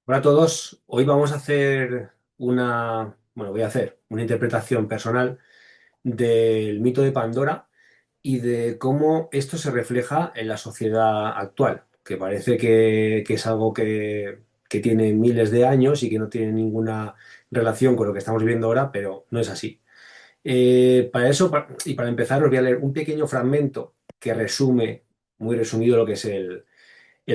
Hola a todos, hoy vamos a hacer voy a hacer una interpretación personal del mito de Pandora y de cómo esto se refleja en la sociedad actual, que parece que es algo que tiene miles de años y que no tiene ninguna relación con lo que estamos viviendo ahora, pero no es así. Para eso, y para empezar, os voy a leer un pequeño fragmento que resume, muy resumido, lo que es el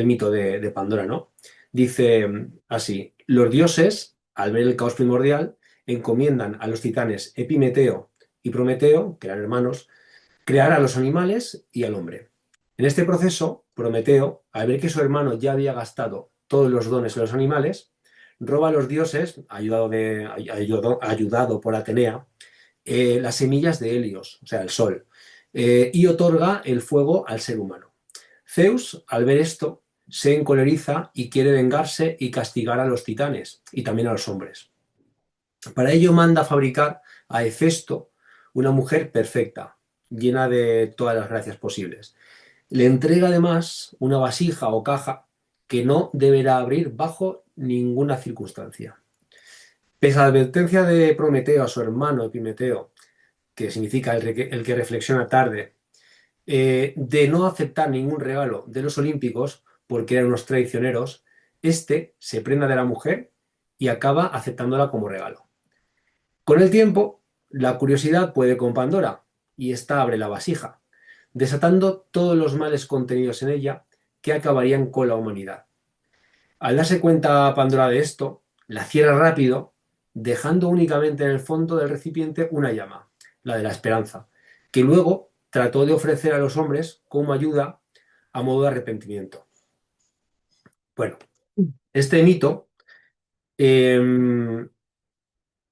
mito de Pandora, ¿no? Dice así: los dioses, al ver el caos primordial, encomiendan a los titanes Epimeteo y Prometeo, que eran hermanos, crear a los animales y al hombre. En este proceso, Prometeo, al ver que su hermano ya había gastado todos los dones en los animales, roba a los dioses, ayudado por Atenea, las semillas de Helios, o sea, el sol, y otorga el fuego al ser humano. Zeus, al ver esto, se encoleriza y quiere vengarse y castigar a los titanes y también a los hombres. Para ello manda fabricar a Hefesto una mujer perfecta, llena de todas las gracias posibles. Le entrega además una vasija o caja que no deberá abrir bajo ninguna circunstancia. Pese a la advertencia de Prometeo a su hermano Epimeteo, que significa el que reflexiona tarde, de no aceptar ningún regalo de los olímpicos porque eran unos traicioneros, este se prenda de la mujer y acaba aceptándola como regalo. Con el tiempo, la curiosidad puede con Pandora y ésta abre la vasija, desatando todos los males contenidos en ella que acabarían con la humanidad. Al darse cuenta Pandora de esto, la cierra rápido, dejando únicamente en el fondo del recipiente una llama, la de la esperanza, que luego trató de ofrecer a los hombres como ayuda a modo de arrepentimiento. Bueno, este mito eh,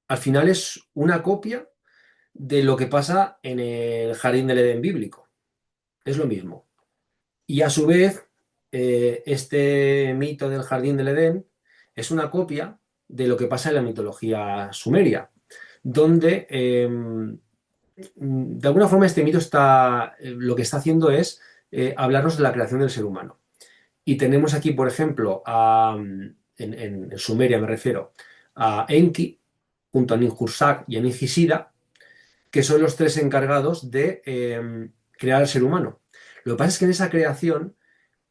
al final es una copia de lo que pasa en el jardín del Edén bíblico. Es lo mismo. Y a su vez, este mito del jardín del Edén es una copia de lo que pasa en la mitología sumeria, donde de alguna forma este mito lo que está haciendo es hablarnos de la creación del ser humano. Y tenemos aquí, por ejemplo, en Sumeria me refiero, a Enki, junto a Ninhursag y a Ningisida, que son los tres encargados de crear al ser humano. Lo que pasa es que en esa creación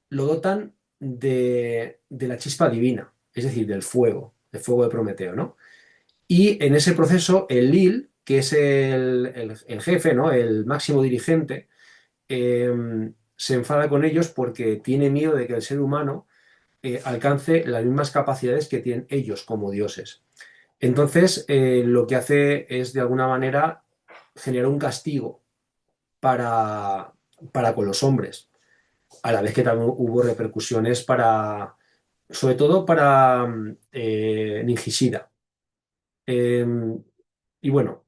lo dotan de la chispa divina, es decir, del fuego de Prometeo, ¿no? Y en ese proceso, el Lil, que es el jefe, ¿no? El máximo dirigente, se enfada con ellos porque tiene miedo de que el ser humano alcance las mismas capacidades que tienen ellos como dioses. Entonces, lo que hace es, de alguna manera, generar un castigo para, para con los hombres, a la vez que también hubo repercusiones sobre todo para Ninjishida. Eh, y bueno,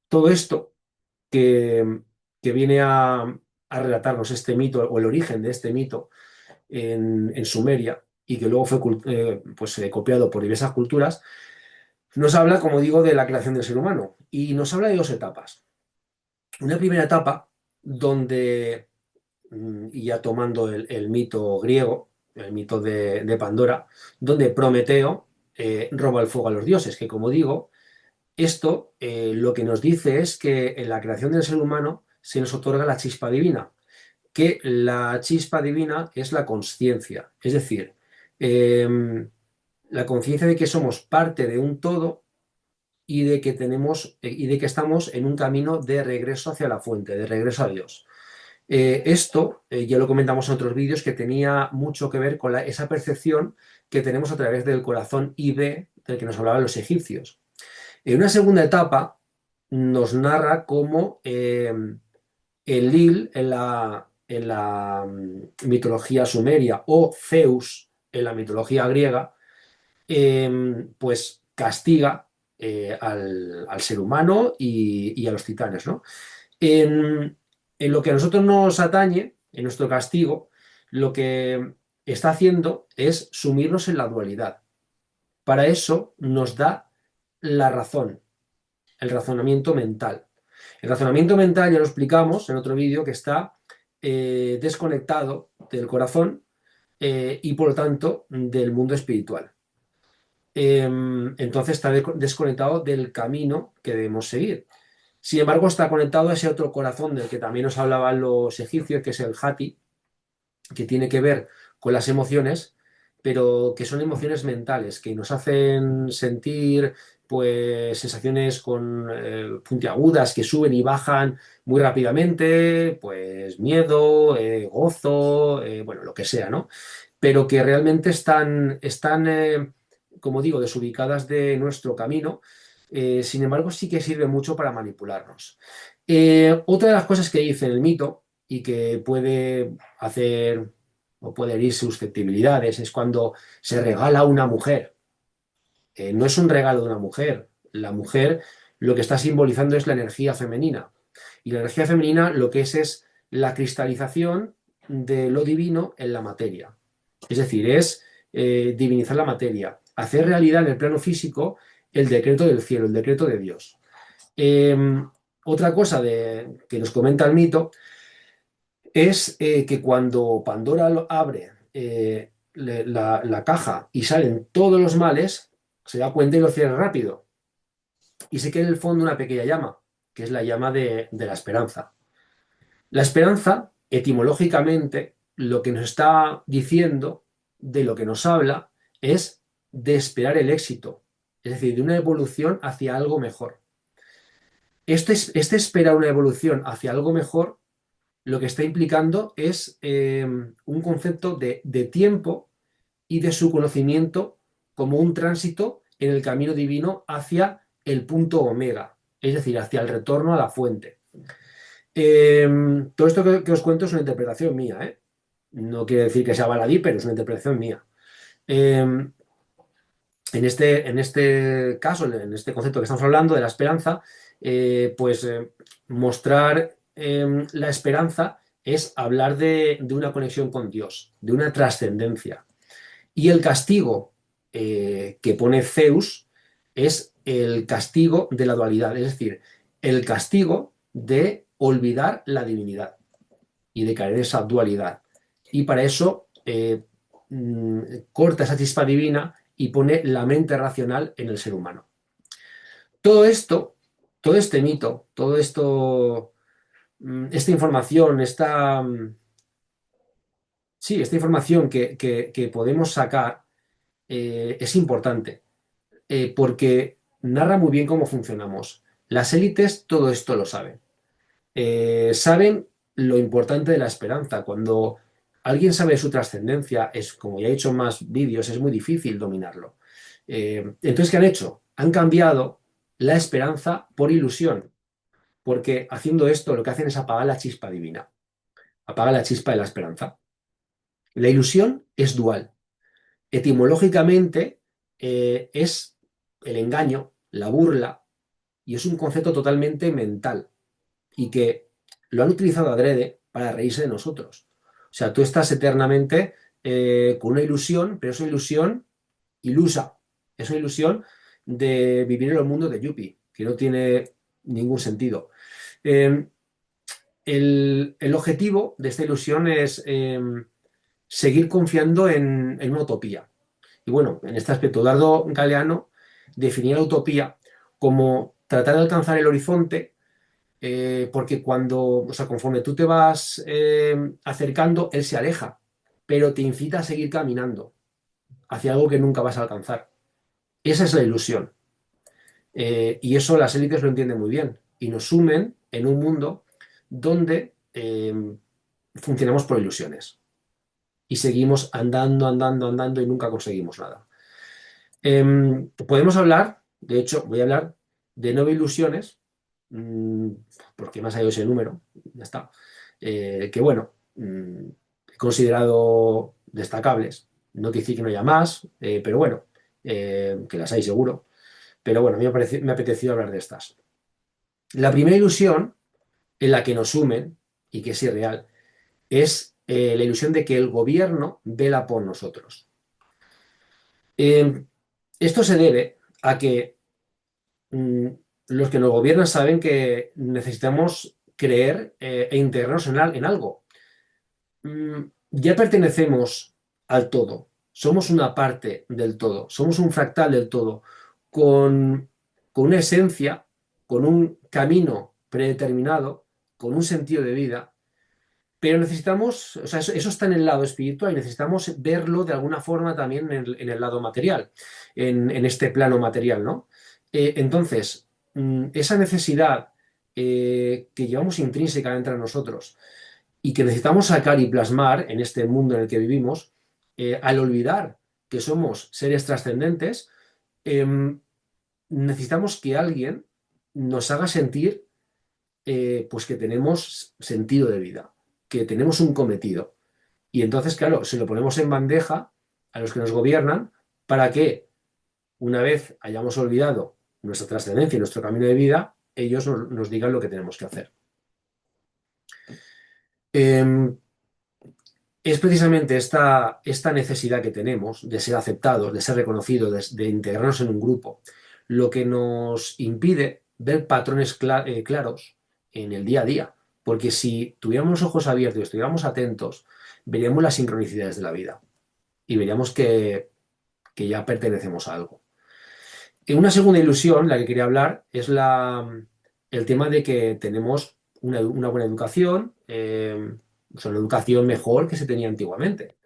todo esto que, que viene a relatarnos este mito o el origen de este mito en Sumeria y que luego fue copiado por diversas culturas, nos habla, como digo, de la creación del ser humano y nos habla de dos etapas. Una primera etapa donde, y ya tomando el mito griego, el mito de Pandora, donde Prometeo roba el fuego a los dioses, que como digo, esto lo que nos dice es que en la creación del ser humano se nos otorga la chispa divina, que la chispa divina es la consciencia, es decir, eh, la conciencia de que somos parte de un todo y de que estamos en un camino de regreso hacia la fuente, de regreso a Dios. Esto, ya lo comentamos en otros vídeos, que tenía mucho que ver con esa percepción que tenemos a través del corazón IB del que nos hablaban los egipcios. En una segunda etapa nos narra cómo el Lil mitología sumeria o Zeus en la mitología griega, pues castiga al ser humano y a los titanes, ¿no? En, en lo que a nosotros nos atañe, en nuestro castigo, lo que está haciendo es sumirnos en la dualidad. Para eso nos da la razón, el razonamiento mental. El razonamiento mental, ya lo explicamos en otro vídeo, que está desconectado del corazón y por lo tanto del mundo espiritual. entonces está desconectado del camino que debemos seguir. Sin embargo, está conectado a ese otro corazón del que también nos hablaban los egipcios, que es el Hati, que tiene que ver con las emociones, pero que son emociones mentales, que nos hacen sentir pues sensaciones con puntiagudas que suben y bajan muy rápidamente, pues miedo, gozo, bueno, lo que sea, ¿no? Pero que realmente están, como digo, desubicadas de nuestro camino. Sin embargo, sí que sirve mucho para manipularnos. Otra de las cosas que dice en el mito y que puede hacer o puede herir susceptibilidades es cuando se regala a una mujer. No es un regalo de una mujer. La mujer lo que está simbolizando es la energía femenina. Y la energía femenina lo que es la cristalización de lo divino en la materia. Es decir, es divinizar la materia, hacer realidad en el plano físico el decreto del cielo, el decreto de Dios. Eh, Otra cosa que nos comenta el mito es que cuando Pandora abre la caja y salen todos los males, se da cuenta y lo cierra rápido. Y se queda en el fondo una pequeña llama, que es la llama de la esperanza. La esperanza, etimológicamente, lo que nos está diciendo, de lo que nos habla, es de esperar el éxito, es decir, de una evolución hacia algo mejor. Este esperar una evolución hacia algo mejor lo que está implicando es un concepto de tiempo y de su conocimiento como un tránsito en el camino divino hacia el punto omega, es decir, hacia el retorno a la fuente. Eh, todo esto que os cuento es una interpretación mía, ¿eh? No quiere decir que sea baladí, pero es una interpretación mía. Eh, en este caso, en este concepto que estamos hablando de la esperanza, pues mostrar la esperanza es hablar de una conexión con Dios, de una trascendencia. Y el castigo que pone Zeus es el castigo de la dualidad, es decir, el castigo de olvidar la divinidad y de caer en esa dualidad. Y para eso corta esa chispa divina y pone la mente racional en el ser humano. Todo esto, todo este mito, todo esto, esta información, sí, esta información que podemos sacar es importante porque narra muy bien cómo funcionamos. Las élites todo esto lo saben. Saben lo importante de la esperanza. Cuando alguien sabe su trascendencia, es como ya he hecho más vídeos, es muy difícil dominarlo. Entonces, ¿qué han hecho? Han cambiado la esperanza por ilusión, porque haciendo esto lo que hacen es apagar la chispa divina, apagar la chispa de la esperanza. La ilusión es dual. Etimológicamente es el engaño, la burla, y es un concepto totalmente mental y que lo han utilizado adrede para reírse de nosotros. O sea, tú estás eternamente con una ilusión, pero es una ilusión ilusa. Es una ilusión de vivir en el mundo de Yuppie, que no tiene ningún sentido. Eh, el objetivo de esta ilusión es seguir confiando en una utopía. Y bueno, en este aspecto, Dardo Galeano definía la utopía como tratar de alcanzar el horizonte porque o sea, conforme tú te vas acercando, él se aleja, pero te incita a seguir caminando hacia algo que nunca vas a alcanzar. Esa es la ilusión. Y eso las élites lo entienden muy bien y nos sumen en un mundo donde funcionamos por ilusiones y seguimos andando, andando, andando y nunca conseguimos nada. Podemos hablar, de hecho, voy a hablar de 9 ilusiones, mm, porque me ha salido ese número, ya está, que bueno, he considerado destacables. No quiere decir que no haya más, pero bueno, que las hay seguro. Pero bueno, a mí me ha apetecido hablar de estas. La primera ilusión en la que nos sumen, y que es irreal, es la ilusión de que el gobierno vela por nosotros. Eh, Esto se debe a que mm, los que nos gobiernan saben que necesitamos creer e integrarnos en algo. Ya pertenecemos al todo. somos una parte del todo, somos un fractal del todo, con, con una esencia, con un camino predeterminado, con un sentido de vida, pero necesitamos, o sea, eso está en el lado espiritual y necesitamos verlo de alguna forma también en el lado material, en este plano material, ¿no? Entonces, esa necesidad que llevamos intrínseca entre nosotros y que necesitamos sacar y plasmar en este mundo en el que vivimos, al olvidar que somos seres trascendentes, em, necesitamos que alguien nos haga sentir pues que tenemos sentido de vida, que tenemos un cometido. Y entonces, claro, se lo ponemos en bandeja a los que nos gobiernan para que, una vez hayamos olvidado nuestra trascendencia y nuestro camino de vida, ellos nos digan lo que tenemos que hacer. Eh, es precisamente esta necesidad que tenemos de ser aceptados, de ser reconocidos, de integrarnos en un grupo, lo que nos impide ver patrones claros en el día a día. Porque si tuviéramos los ojos abiertos y estuviéramos atentos, veríamos las sincronicidades de la vida y veríamos que ya pertenecemos a algo. Una segunda ilusión, la que quería hablar, es el tema de que tenemos una buena educación, o sea, una educación mejor que se tenía antiguamente.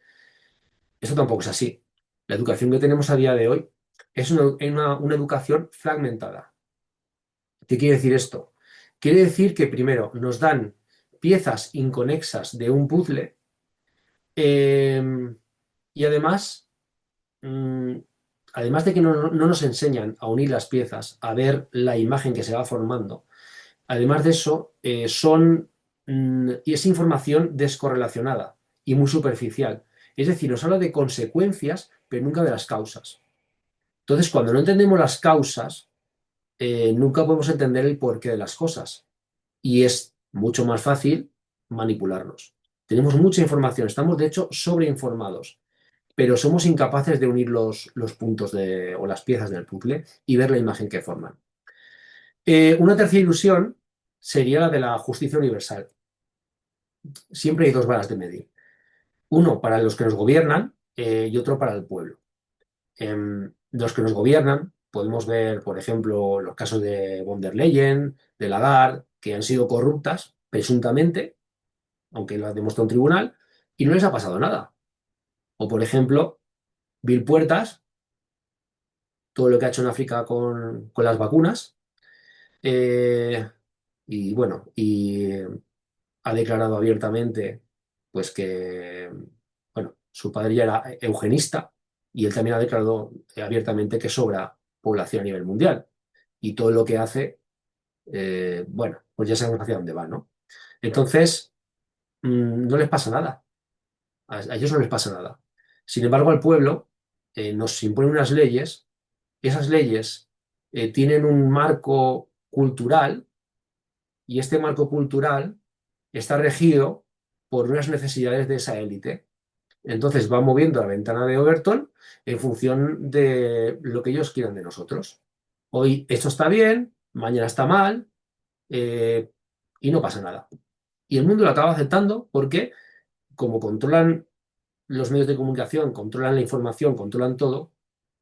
Eso tampoco es así. La educación que tenemos a día de hoy es una educación fragmentada. ¿Qué quiere decir esto? Quiere decir que primero nos dan piezas inconexas de un puzzle, eh, y mm, además de que no nos enseñan a unir las piezas, a ver la imagen que se va formando, además de eso, y es información descorrelacionada y muy superficial. Es decir, nos habla de consecuencias, pero nunca de las causas. Entonces, cuando no entendemos las causas, nunca podemos entender el porqué de las cosas. Y es mucho más fácil manipularnos. Tenemos mucha información, estamos de hecho sobreinformados, pero somos incapaces de unir los puntos o las piezas del puzzle y ver la imagen que forman. Una tercera ilusión sería la de la justicia universal. Siempre hay dos varas de medir. Uno para los que nos gobiernan, y otro para el pueblo. Los que nos gobiernan, podemos ver, por ejemplo, los casos de von der Leyen, de Lagarde, que han sido corruptas, presuntamente, aunque lo ha demostrado un tribunal, y no les ha pasado nada. O, por ejemplo, Bill Puertas, todo lo que ha hecho en África con las vacunas, eh, y bueno, ha declarado abiertamente pues que, bueno, su padre ya era eugenista y él también ha declarado abiertamente que sobra población a nivel mundial. Y todo lo que hace, bueno, pues ya sabemos hacia dónde va, ¿no? Entonces, no les pasa nada. A ellos no les pasa nada. Sin embargo, al pueblo nos imponen unas leyes. Esas leyes tienen un marco cultural y este marco cultural está regido por unas necesidades de esa élite. Entonces va moviendo la ventana de Overton en función de lo que ellos quieran de nosotros. Hoy esto está bien, mañana está mal, eh, y no pasa nada. Y el mundo lo acaba aceptando porque, como controlan los medios de comunicación, controlan la información, controlan todo,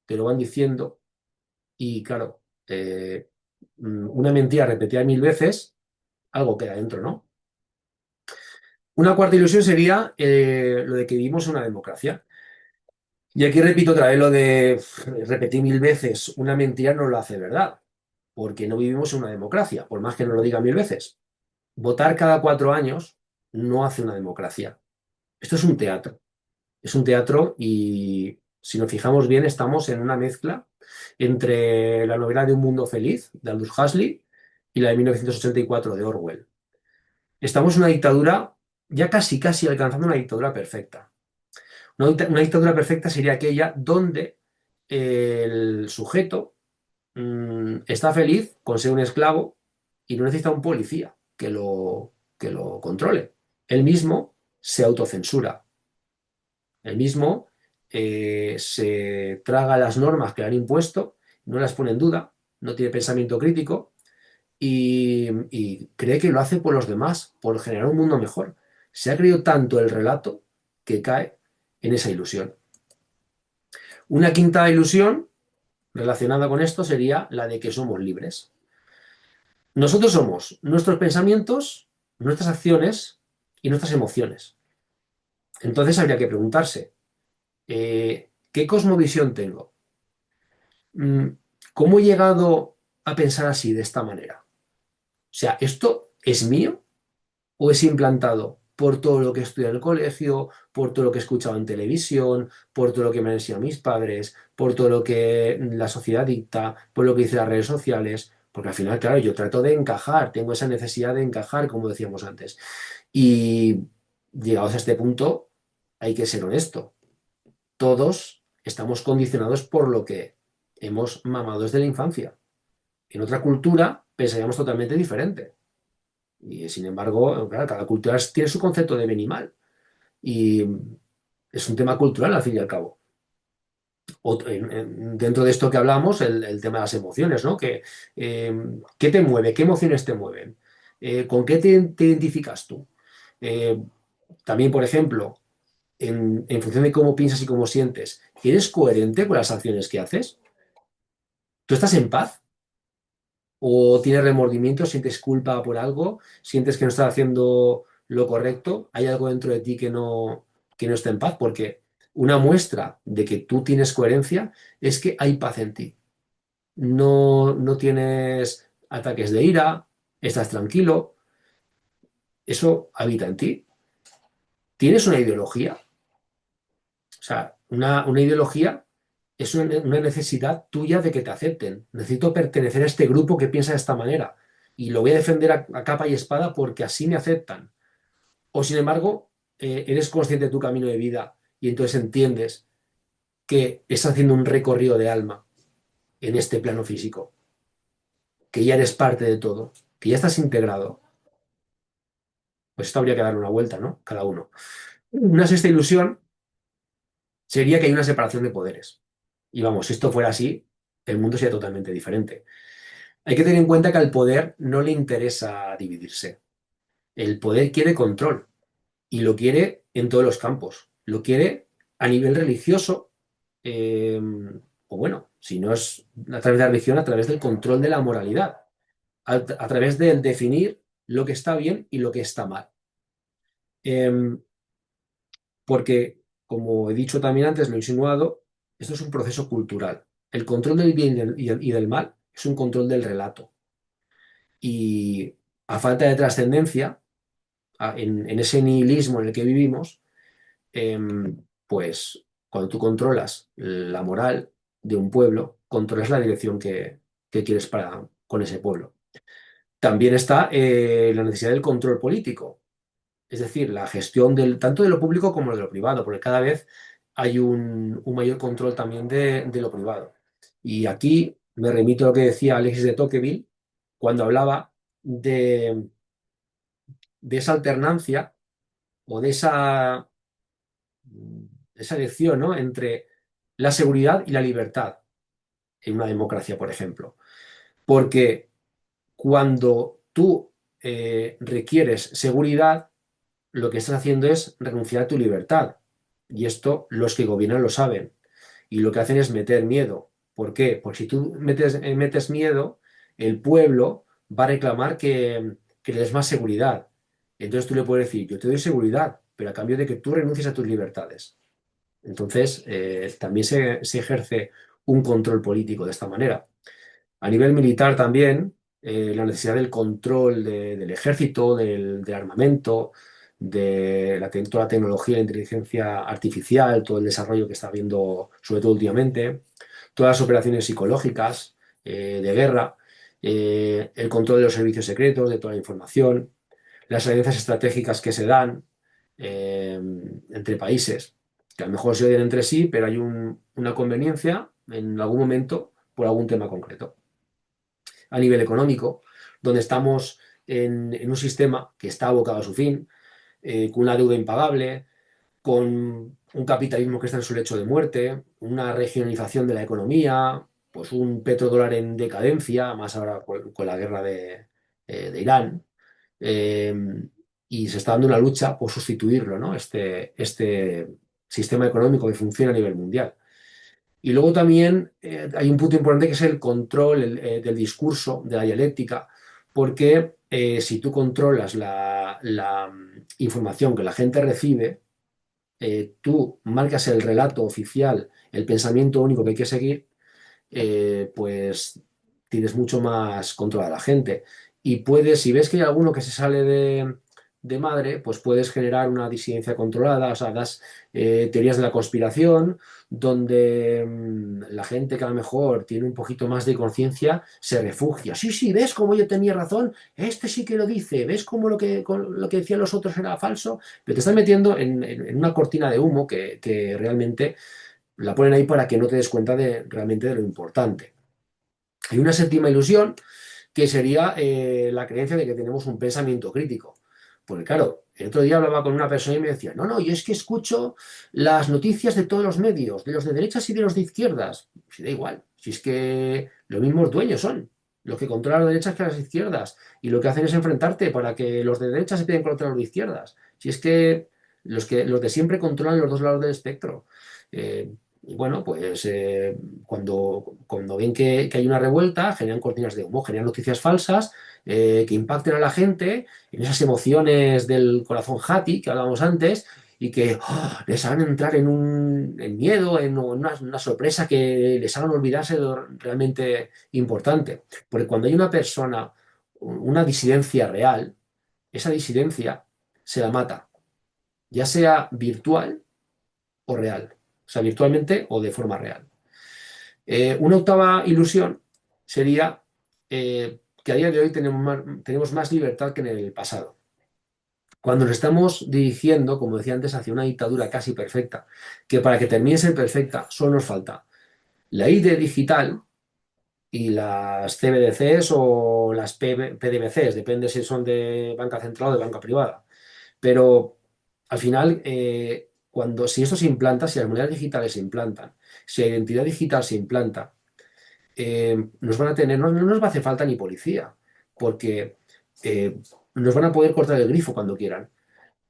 te lo van diciendo y claro, una mentira repetida 1000 veces, algo queda dentro, ¿no? Una cuarta ilusión sería lo de que vivimos en una democracia. Y aquí repito otra vez lo de repetir 1000 veces una mentira no lo hace verdad, porque no vivimos en una democracia, por más que nos lo diga 1000 veces. Votar cada 4 años no hace una democracia. Esto es un teatro y si nos fijamos bien estamos en una mezcla entre la novela de Un mundo feliz de Aldous Huxley y la de 1984 de Orwell. Estamos en una dictadura, ya casi casi alcanzando una dictadura perfecta. Una dictadura perfecta sería aquella donde el sujeto está feliz con ser un esclavo y no necesita un policía que lo controle. Él mismo se autocensura. Él mismo se traga las normas que le han impuesto, no las pone en duda, no tiene pensamiento crítico y cree que lo hace por los demás, por generar un mundo mejor. Se ha creído tanto el relato que cae en esa ilusión. Una quinta ilusión relacionada con esto sería la de que somos libres. Nosotros somos nuestros pensamientos, nuestras acciones y nuestras emociones. Entonces habría que preguntarse, ¿qué cosmovisión tengo? Mm, ¿Cómo he llegado a pensar así, de esta manera? O sea, ¿esto es mío o es implantado por todo lo que estudiado en el colegio, por todo lo que he escuchado en televisión, por todo lo que me han enseñado mis padres, por todo lo que la sociedad dicta, por lo que dicen las redes sociales? Porque al final, claro, yo trato de encajar, tengo esa necesidad de encajar, como decíamos antes. Y llegados a este punto, hay que ser honesto. Todos estamos condicionados por lo que hemos mamado desde la infancia. En otra cultura pensaríamos totalmente diferente. Y sin embargo, claro, cada cultura tiene su concepto de bien y mal. Y es un tema cultural, al fin y al cabo. Dentro de esto que hablamos, el tema de las emociones, ¿no? ¿Qué te mueve? ¿Qué emociones te mueven? ¿Con qué te identificas tú? Eh, También, por ejemplo, en función de cómo piensas y cómo sientes, ¿eres coherente con las acciones que haces? ¿Tú estás en paz? ¿O tienes remordimiento, sientes culpa por algo, sientes que no estás haciendo lo correcto? ¿Hay algo dentro de ti que no está en paz? Porque una muestra de que tú tienes coherencia es que hay paz en ti. No tienes ataques de ira, estás tranquilo, eso habita en ti. ¿Tienes una ideología? O sea, una ideología es una necesidad tuya de que te acepten. Necesito pertenecer a este grupo que piensa de esta manera y lo voy a defender a capa y espada porque así me aceptan. O sin embargo, eres consciente de tu camino de vida y entonces entiendes que estás haciendo un recorrido de alma en este plano físico, que ya eres parte de todo, que ya estás integrado. Pues esto habría que darle una vuelta, ¿no? Cada uno. Una sexta ilusión sería que hay una separación de poderes. Y vamos, si esto fuera así, el mundo sería totalmente diferente. Hay que tener en cuenta que al poder no le interesa dividirse. El poder quiere control y lo quiere en todos los campos. Lo quiere a nivel religioso, eh, o bueno, si no es a través de la religión, a través del control de la moralidad, a través del definir lo que está bien y lo que está mal. Eh, Porque, como he dicho también antes, lo he insinuado, esto es un proceso cultural. El control del bien y del mal es un control del relato. Y a falta de trascendencia, en ese nihilismo en el que vivimos, pues cuando tú controlas la moral de un pueblo, controlas la dirección que quieres con ese pueblo. También está la necesidad del control político, es decir, la gestión tanto de lo público como de lo privado, porque cada vez hay un mayor control también de lo privado. Y aquí me remito a lo que decía Alexis de Tocqueville cuando hablaba de esa alternancia o de esa elección, ¿no? Entre la seguridad y la libertad en una democracia, por ejemplo. Porque cuando tú requieres seguridad, lo que estás haciendo es renunciar a tu libertad. Y esto los que gobiernan lo saben. Y lo que hacen es meter miedo. ¿Por qué? Porque si tú metes miedo, el pueblo va a reclamar que le des más seguridad. Entonces tú le puedes decir, yo te doy seguridad, pero a cambio de que tú renuncies a tus libertades. Entonces, también se ejerce un control político de esta manera. A nivel militar también, la necesidad del control del ejército, del armamento, toda la tecnología, la inteligencia artificial, todo el desarrollo que está habiendo, sobre todo últimamente, todas las operaciones psicológicas de guerra, el control de los servicios secretos, de toda la información, las alianzas estratégicas que se dan eh, entre países, que a lo mejor se odian entre sí, pero hay una conveniencia en algún momento por algún tema concreto. A nivel económico, donde estamos en un sistema que está abocado a su fin, con una deuda impagable, con un capitalismo que está en su lecho de muerte, una regionalización de la economía, pues un petrodólar en decadencia, más ahora con la guerra de Irán, eh, y se está dando una lucha por sustituirlo, ¿no? Este sistema económico que funciona a nivel mundial. Y luego también hay un punto importante que es el control del discurso, de la dialéctica, porque si tú controlas la información que la gente recibe, tú marcas el relato oficial, el pensamiento único que hay que seguir, pues tienes mucho más control a la gente. Y puedes, si ves que hay alguno que se sale de madre, pues puedes generar una disidencia controlada, o sea, das teorías de la conspiración, donde la gente que a lo mejor tiene un poquito más de conciencia se refugia. Sí, sí, ¿ves cómo yo tenía razón? Este sí que lo dice, ¿ves cómo lo que decían los otros era falso? Pero te estás metiendo en una cortina de humo que realmente la ponen ahí para que no te des cuenta de realmente de lo importante. Hay una séptima ilusión que sería la creencia de que tenemos un pensamiento crítico. Porque claro, el otro día hablaba con una persona y me decía, no, no, yo es que escucho las noticias de todos los medios, de los de derechas y de los de izquierdas. Si da igual, si es que los mismos dueños son los que controlan las derechas que las izquierdas y lo que hacen es enfrentarte para que los de derechas se piden contra los de izquierdas. Si es que los de siempre controlan los dos lados del espectro. Y bueno, pues cuando ven que hay una revuelta, generan cortinas de humo, generan noticias falsas que impacten a la gente en esas emociones del corazón Hati que hablábamos antes y que les hagan entrar en miedo, en una sorpresa que les hagan olvidarse de lo realmente importante. Porque cuando hay una persona, una disidencia real, esa disidencia se la mata, ya sea virtual o real, o sea, virtualmente o de forma real. Una octava ilusión sería que a día de hoy tenemos más libertad que en el pasado. Cuando nos estamos dirigiendo, como decía antes, hacia una dictadura casi perfecta, que para que termine de ser perfecta solo nos falta la ID digital y las CBDCs o las PDBCs, depende si son de banca central o de banca privada. Pero al final, si esto se implanta, si las monedas digitales se implantan, si la identidad digital se implanta, nos van a tener, no nos va a hacer falta ni policía, porque nos van a poder cortar el grifo cuando quieran.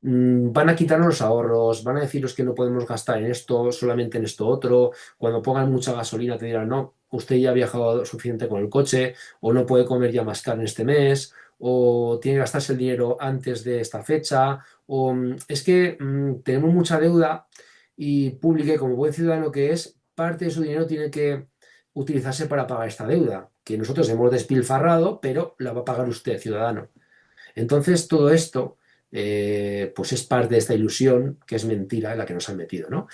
Van a quitarnos los ahorros, van a deciros que no podemos gastar en esto, solamente en esto otro. Cuando pongan mucha gasolina te dirán, no, usted ya ha viajado suficiente con el coche, o no puede comer ya más carne este mes, o tiene que gastarse el dinero antes de esta fecha, o es que tenemos mucha deuda y Publique, como buen ciudadano que es, parte de su dinero tiene que utilizarse para pagar esta deuda, que nosotros hemos despilfarrado, pero la va a pagar usted, ciudadano. Entonces, todo esto, pues es parte de esta ilusión que es mentira en la que nos han metido, ¿no?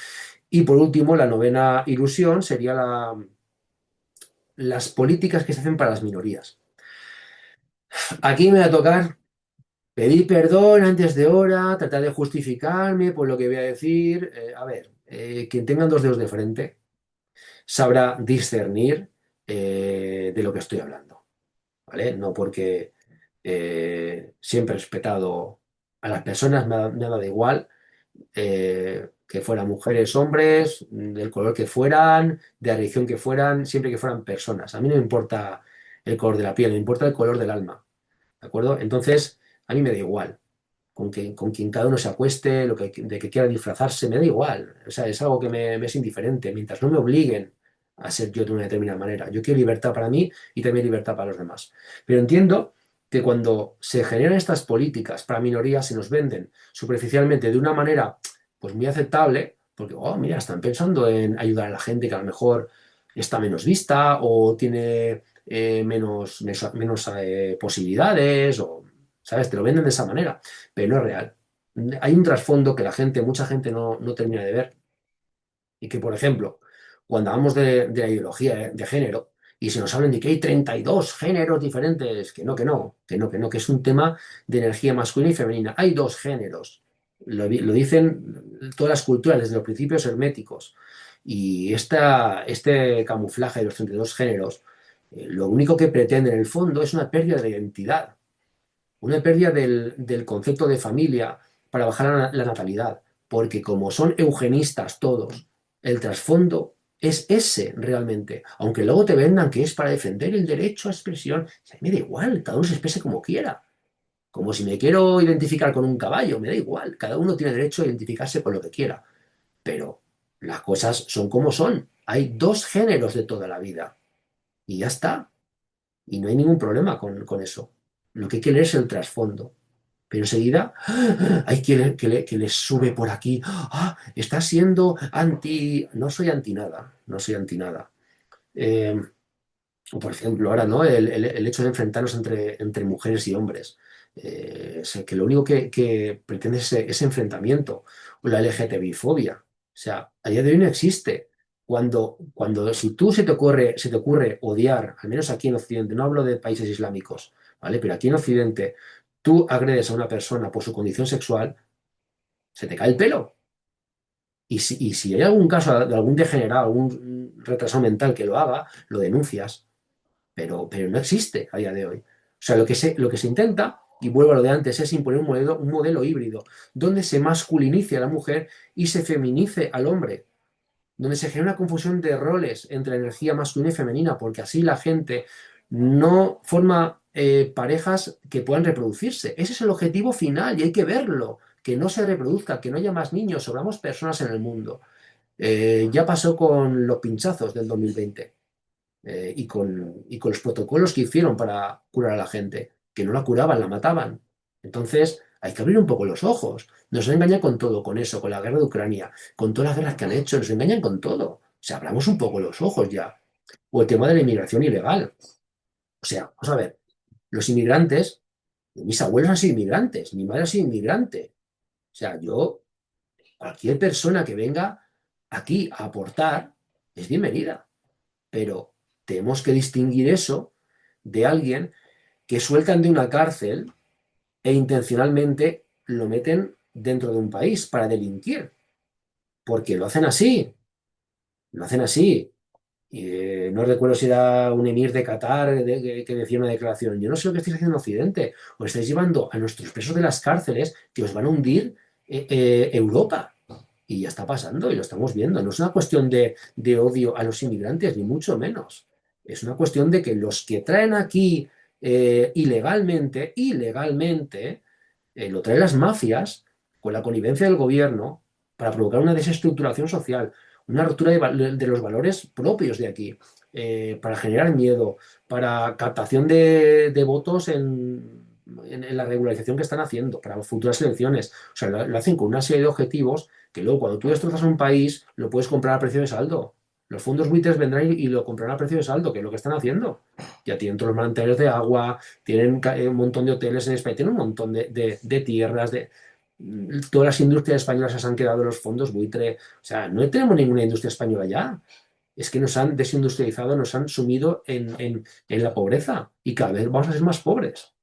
Y por último, la novena ilusión sería las políticas que se hacen para las minorías. Aquí me va a tocar pedir perdón antes de hora, tratar de justificarme por lo que voy a decir. A ver, quien tenga dos dedos de frente sabrá discernir de lo que estoy hablando, ¿vale? No porque siempre he respetado a las personas, me ha dado igual que fueran mujeres, hombres, del color que fueran, de la religión que fueran, siempre que fueran personas. A mí no me importa el color de la piel, me importa el color del alma, ¿de acuerdo? Entonces, a mí me da igual. Con quien cada uno se acueste, de que quiera disfrazarse, me da igual. O sea, es algo que me es indiferente, mientras no me obliguen a ser yo de una determinada manera. Yo quiero libertad para mí y también libertad para los demás. Pero entiendo que cuando se generan estas políticas para minorías se nos venden superficialmente de una manera pues muy aceptable, porque, oh, mira, están pensando en ayudar a la gente que a lo mejor está menos vista o tiene menos posibilidades, o, ¿sabes? Te lo venden de esa manera, pero no es real. Hay un trasfondo que mucha gente no termina de ver y que, por ejemplo, cuando hablamos de la ideología de género y se nos hablan de que hay 32 géneros diferentes, que es un tema de energía masculina y femenina. Hay dos géneros. Lo dicen todas las culturas desde los principios herméticos. Y este camuflaje de los 32 géneros, lo único que pretende en el fondo es una pérdida de identidad, una pérdida del concepto de familia para bajar la natalidad, porque como son eugenistas todos, el trasfondo es ese realmente, aunque luego te vendan que es para defender el derecho a expresión, a mí me da igual, cada uno se exprese como quiera, como si me quiero identificar con un caballo, me da igual, cada uno tiene derecho a identificarse con lo que quiera, pero las cosas son como son. Hay dos géneros de toda la vida y ya está. Y no hay ningún problema con eso. Lo que hay que leer es el trasfondo. Pero enseguida hay que le sube por aquí. Ah, está siendo anti. No soy anti nada. No soy anti nada. Eh, o por ejemplo, ahora, ¿no? El hecho de enfrentarnos entre mujeres y hombres. Que lo único que pretende es ese enfrentamiento. O la LGTBI-fobia. O sea, a día de hoy no existe. Cuando si tú se te ocurre odiar, al menos aquí en Occidente, no hablo de países islámicos, ¿vale? Pero aquí en Occidente, tú agredes a una persona por su condición sexual, se te cae el pelo. Y si hay algún caso de algún degenerado, algún retrasado mental que lo haga, lo denuncias, pero no existe a día de hoy. O sea, lo que se intenta, y vuelvo a lo de antes, es imponer un modelo híbrido, donde se masculinice a la mujer y se feminice al hombre, donde se genera una confusión de roles entre la energía masculina y femenina, porque así la gente no forma parejas que puedan reproducirse. Ese es el objetivo final y hay que verlo, que no se reproduzca, que no haya más niños, sobramos personas en el mundo. Ya pasó con los pinchazos del 2020 y con los protocolos que hicieron para curar a la gente, que no la curaban, la mataban. Entonces, hay que abrir un poco los ojos. Nos engañan con todo, con eso, con la guerra de Ucrania, con todas las guerras que han hecho, nos engañan con todo. O sea, abramos un poco los ojos ya. O el tema de la inmigración ilegal. O sea, vamos a ver, los inmigrantes, mis abuelos han sido inmigrantes, mi madre ha sido inmigrante. O sea, cualquier persona que venga aquí a aportar es bienvenida, pero tenemos que distinguir eso de alguien que sueltan de una cárcel e intencionalmente lo meten dentro de un país para delinquir, porque lo hacen así. Y, no recuerdo si era un emir de Qatar que decía una declaración. Yo no sé lo que estáis haciendo en Occidente. Os estáis llevando a nuestros presos de las cárceles que os van a hundir Europa. Y ya está pasando y lo estamos viendo. No es una cuestión de odio a los inmigrantes, ni mucho menos. Es una cuestión de que los que traen aquí ilegalmente, lo traen las mafias con la connivencia del gobierno para provocar una desestructuración social, una ruptura de los valores propios de aquí, para generar miedo, para captación de votos en la regularización que están haciendo, para futuras elecciones. O sea, lo hacen con una serie de objetivos que luego cuando tú destrozas un país lo puedes comprar a precio de saldo. Los fondos buitres vendrán y lo comprarán a precio de saldo, que es lo que están haciendo. Ya tienen todos los manantiales de agua, tienen un montón de hoteles en España, tienen un montón de tierras, todas las industrias españolas se han quedado en los fondos buitre. O sea, no tenemos ninguna industria española ya. Es que nos han desindustrializado, nos han sumido en la pobreza y cada vez vamos a ser más pobres.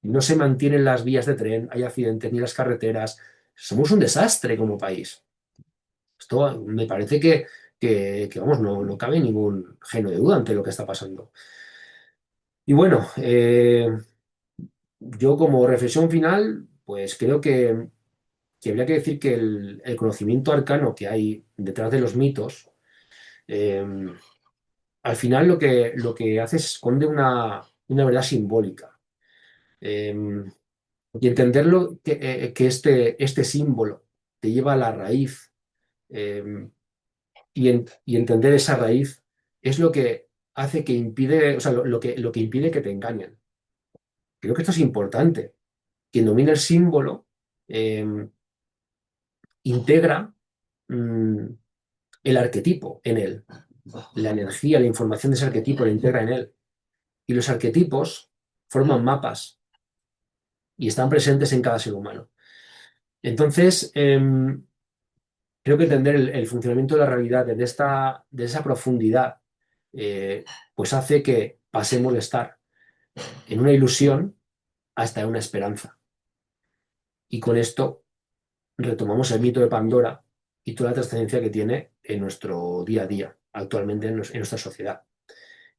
No se mantienen las vías de tren, hay accidentes, ni las carreteras. Somos un desastre como país. Esto me parece que, vamos, no cabe ningún geno de duda ante lo que está pasando. Y bueno, yo como reflexión final, pues creo que habría que decir que el conocimiento arcano que hay detrás de los mitos, eh, al final lo que hace es esconde una verdad simbólica. Eh, y entenderlo que este símbolo te lleva a la raíz, eh, y entender esa raíz es lo que hace que impide, o sea, lo que impide que te engañen. Creo que esto es importante. Quien domina el símbolo eh, integra mm, el arquetipo en él. La energía, la información de ese arquetipo la integra en él. Y los arquetipos forman mapas y están presentes en cada ser humano. Entonces, creo que entender el funcionamiento de la realidad desde esa profundidad, eh, pues hace que pasemos de estar en una ilusión hasta una esperanza. Y con esto retomamos el mito de Pandora y toda la trascendencia que tiene en nuestro día a día, actualmente en nuestra sociedad.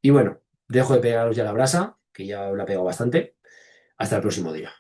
Y bueno, dejo de pegaros ya la brasa, que ya la he pegado bastante. Hasta el próximo día.